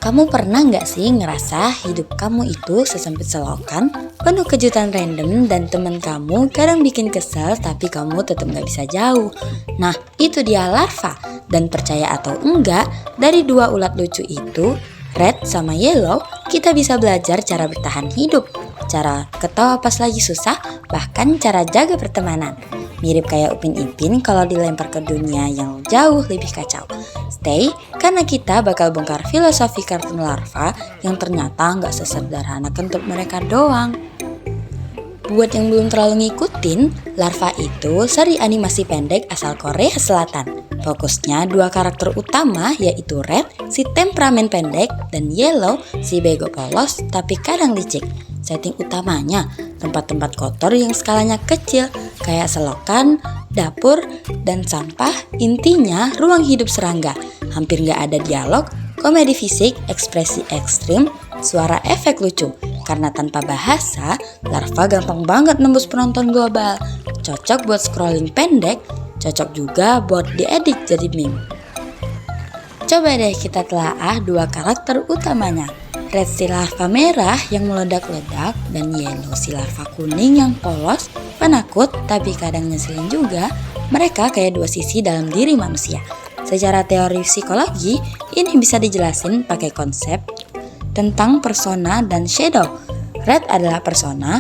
Kamu pernah nggak sih ngerasa hidup kamu itu sesempit selokan, penuh kejutan random dan teman kamu kadang bikin kesel tapi kamu tetap nggak bisa jauh. Nah, itu dia larva. Dan percaya atau enggak, dari dua ulat lucu itu, Red sama Yellow, kita bisa belajar cara bertahan hidup, cara ketawa pas lagi susah, bahkan cara jaga pertemanan. Mirip kayak Upin Ipin kalau dilempar ke dunia yang jauh lebih kacau. Stay, karena kita bakal bongkar filosofi kartun larva yang ternyata nggak sesederhana kentut mereka doang. Buat yang belum terlalu ngikutin, Larva itu seri animasi pendek asal Korea Selatan. Fokusnya dua karakter utama yaitu Red, si temperamen pendek, dan Yellow, si bego polos tapi kadang licik. Setting utamanya tempat-tempat kotor yang skalanya kecil kayak selokan, dapur, dan sampah. Intinya ruang hidup serangga. Hampir gak ada dialog, komedi fisik, ekspresi ekstrim, suara efek lucu. Karena tanpa bahasa, Larva gampang banget nembus penonton global. Cocok buat scrolling pendek, cocok juga buat diedit jadi meme. Coba deh kita telaah dua karakter utamanya. Red si larva merah yang meledak-ledak dan Yellow si larva kuning yang polos, penakut tapi kadang ngeselin juga. Mereka kayak dua sisi dalam diri manusia. Secara teori psikologi, ini bisa dijelasin pakai konsep tentang persona dan shadow. Red adalah persona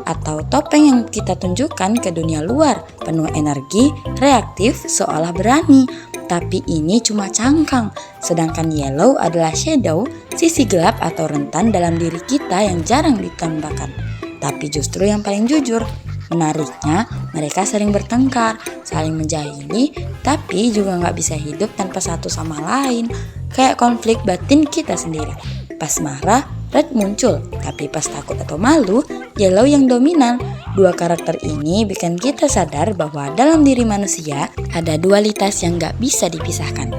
atau topeng yang kita tunjukkan ke dunia luar, penuh energi, reaktif, seolah berani. Tapi ini cuma cangkang. Sedangkan Yellow adalah shadow, sisi gelap atau rentan dalam diri kita yang jarang ditambahkan. Tapi justru yang paling jujur. Menariknya, mereka sering bertengkar, saling menjahili, tapi juga gak bisa hidup tanpa satu sama lain. Kayak konflik batin kita sendiri. Pas marah, Red muncul, tapi pas takut atau malu, Yellow yang dominan. Dua karakter ini bikin kita sadar bahwa dalam diri manusia ada dualitas yang gak bisa dipisahkan.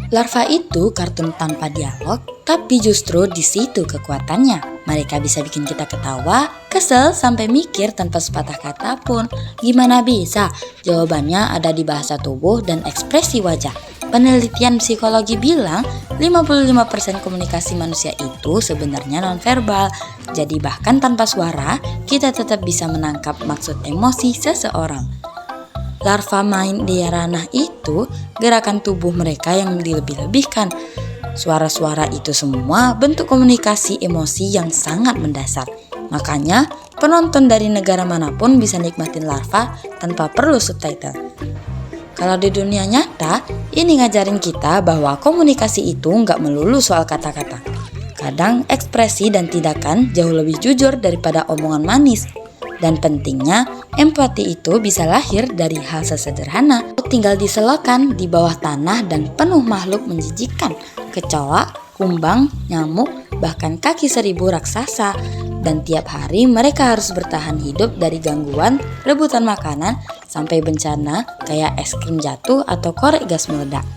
Larva itu kartun tanpa dialog, tapi justru di situ kekuatannya. Mereka bisa bikin kita ketawa, kesel, sampai mikir tanpa sepatah kata pun. Gimana bisa? Jawabannya ada di bahasa tubuh dan ekspresi wajah. Penelitian psikologi bilang 55% komunikasi manusia itu sebenarnya nonverbal. Jadi bahkan tanpa suara, kita tetap bisa menangkap maksud emosi seseorang. Larva main di ranah itu gerakan tubuh mereka yang dilebih-lebihkan. Suara-suara itu semua bentuk komunikasi emosi yang sangat mendasar. Makanya penonton dari negara manapun bisa nikmatin larva tanpa perlu subtitle. Kalau di dunia nyata, ini ngajarin kita bahwa komunikasi itu nggak melulu soal kata-kata. Kadang ekspresi dan tindakan jauh lebih jujur daripada omongan manis. Dan pentingnya, empati itu bisa lahir dari hal sesederhana. Tinggal di selokan, di bawah tanah dan penuh makhluk menjijikkan. Kecoa, kumbang, nyamuk, bahkan kaki 1000 raksasa. Dan tiap hari mereka harus bertahan hidup dari gangguan, rebutan makanan, sampai bencana kayak es krim jatuh atau korek gas meledak.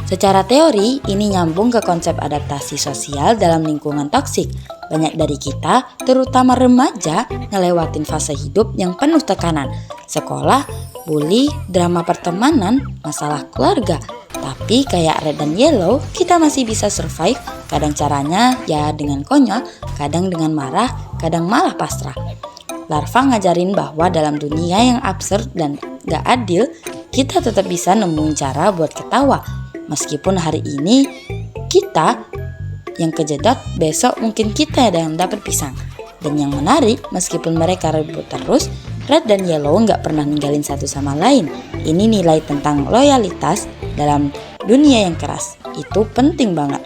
Secara teori, ini nyambung ke konsep adaptasi sosial dalam lingkungan toksik. Banyak dari kita, terutama remaja, ngelewatin fase hidup yang penuh tekanan. Sekolah, bully, drama pertemanan, masalah keluarga. Tapi kayak Red dan Yellow, kita masih bisa survive. Kadang caranya ya dengan konyol, kadang dengan marah, kadang malah pasrah. Larva ngajarin bahwa dalam dunia yang absurd dan gak adil, kita tetap bisa nemuin cara buat ketawa. Meskipun hari ini kita yang kejedot, besok mungkin kita yang dapat pisang. Dan yang menarik, meskipun mereka rebut terus, Red dan Yellow gak pernah ninggalin satu sama lain. Ini nilai tentang loyalitas dalam dunia yang keras. Itu penting banget.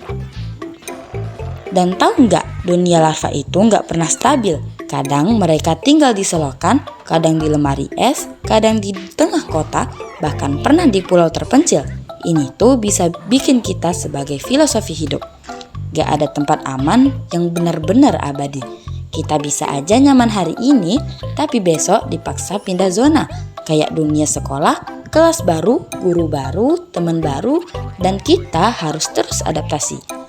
Dan tahu nggak, dunia larva itu nggak pernah stabil. Kadang mereka tinggal di selokan, kadang di lemari es, kadang di tengah kota, bahkan pernah di pulau terpencil. Ini tuh bisa bikin kita sebagai filosofi hidup. Gak ada tempat aman yang benar-benar abadi. Kita bisa aja nyaman hari ini, tapi besok dipaksa pindah zona. Kayak dunia sekolah, kelas baru, guru baru, teman baru, dan kita harus terus adaptasi.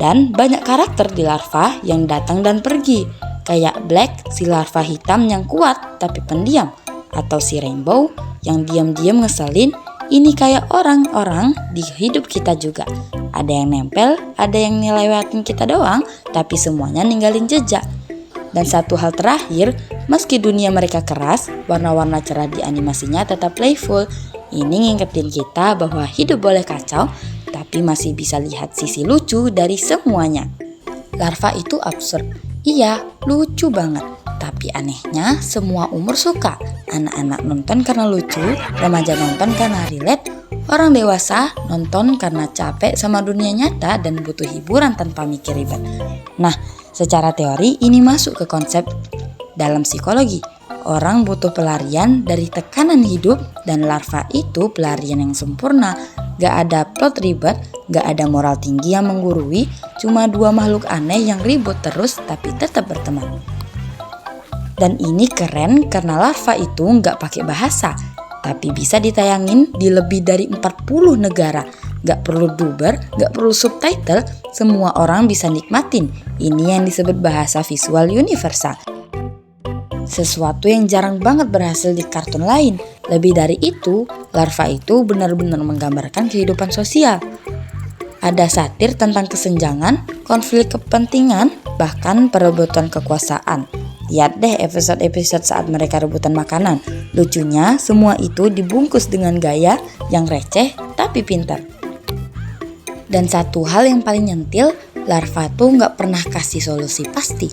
Dan banyak karakter di larva yang datang dan pergi. Kayak Black, si larva hitam yang kuat tapi pendiam. Atau si Rainbow yang diam-diam ngeselin. ini kayak orang-orang di hidup kita juga. Ada yang nempel, ada yang ngelewatin kita doang, tapi semuanya ninggalin jejak. Dan satu hal terakhir, meski dunia mereka keras, warna-warna cerah di animasinya tetap playful. Ini ngingetin kita bahwa hidup boleh kacau, tapi masih bisa lihat sisi lucu dari semuanya. Larva itu absurd. Iya, lucu banget. Tapi anehnya semua umur suka. Anak-anak nonton karena lucu, remaja nonton karena relate, orang dewasa nonton karena capek sama dunia nyata dan butuh hiburan tanpa mikir ribet. Nah, secara teori ini masuk ke konsep dalam psikologi. Orang butuh pelarian dari tekanan hidup dan larva itu pelarian yang sempurna. Gak ada plot ribet, gak ada moral tinggi yang menggurui, cuma dua makhluk aneh yang ribut terus tapi tetap berteman. Dan ini keren karena larva itu gak pakai bahasa, tapi bisa ditayangin di lebih dari 40 negara. Gak perlu duber, gak perlu subtitle, semua orang bisa nikmatin. Ini yang disebut bahasa visual universal. Sesuatu yang jarang banget berhasil di kartun lain. Lebih dari itu, larva itu benar-benar menggambarkan kehidupan sosial. Ada satir tentang kesenjangan, konflik kepentingan, bahkan perebutan kekuasaan. Lihat deh episode-episode saat mereka rebutan makanan. Lucunya, semua itu dibungkus dengan gaya yang receh tapi pintar. Dan satu hal yang paling nyentil, larva tuh gak pernah kasih solusi pasti.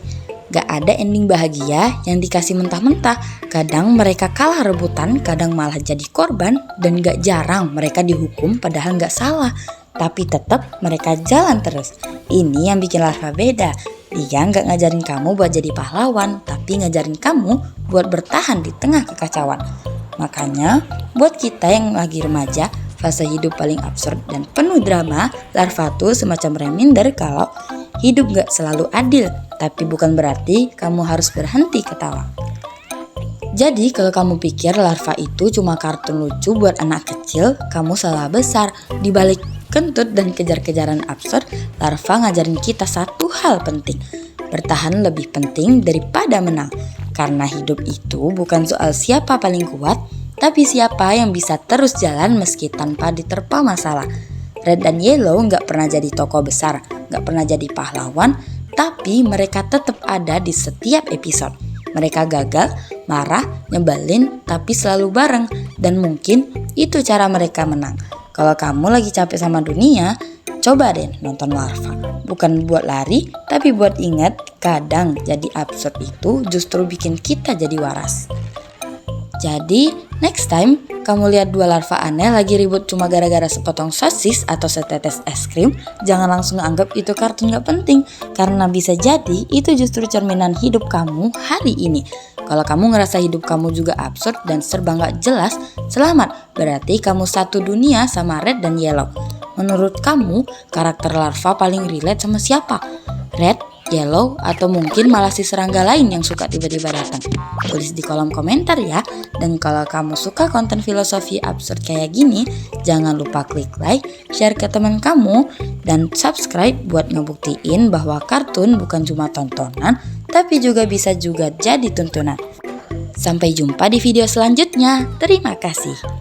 Gak ada ending bahagia yang dikasih mentah-mentah. Kadang mereka kalah rebutan, kadang malah jadi korban, dan gak jarang mereka dihukum padahal gak salah. Tapi tetap mereka jalan terus. Ini yang bikin larva beda. Dia gak ngajarin kamu buat jadi pahlawan, tapi ngajarin kamu buat bertahan di tengah kekacauan. Makanya buat kita yang lagi remaja, fase hidup paling absurd dan penuh drama, larva tuh semacam reminder kalau hidup gak selalu adil, tapi bukan berarti kamu harus berhenti ketawa. Jadi kalau kamu pikir larva itu cuma kartun lucu buat anak kecil, kamu salah besar. Di balik kentut dan kejar-kejaran absurd, larva ngajarin kita satu hal penting. Bertahan lebih penting daripada menang. Karena hidup itu bukan soal siapa paling kuat, tapi siapa yang bisa terus jalan meski tanpa diterpa masalah. Red dan Yellow gak pernah jadi tokoh besar, gak pernah jadi pahlawan, tapi mereka tetap ada di setiap episode. Mereka gagal, marah, nyebelin, tapi selalu bareng. Dan mungkin itu cara mereka menang. Kalau kamu lagi capek sama dunia, coba deh nonton larva. Bukan buat lari, tapi buat ingat kadang jadi absurd itu justru bikin kita jadi waras. Jadi, next time kamu lihat dua larva aneh lagi ribut cuma gara-gara sepotong sosis atau setetes es krim, jangan langsung anggap itu kartun gak penting. Karena bisa jadi itu justru cerminan hidup kamu hari ini. Kalau kamu ngerasa hidup kamu juga absurd dan serba gak jelas, selamat. Berarti kamu satu dunia sama Red dan Yellow. Menurut kamu, karakter larva paling relate sama siapa? Red, Yellow, atau mungkin malah si serangga lain yang suka tiba-tiba datang? Tulis di kolom komentar ya. Dan kalau kamu suka konten filosofi absurd kayak gini, jangan lupa klik like, share ke teman kamu, dan subscribe buat ngebuktiin bahwa kartun bukan cuma tontonan, tapi juga bisa jadi tuntunan. Sampai jumpa di video selanjutnya. Terima kasih.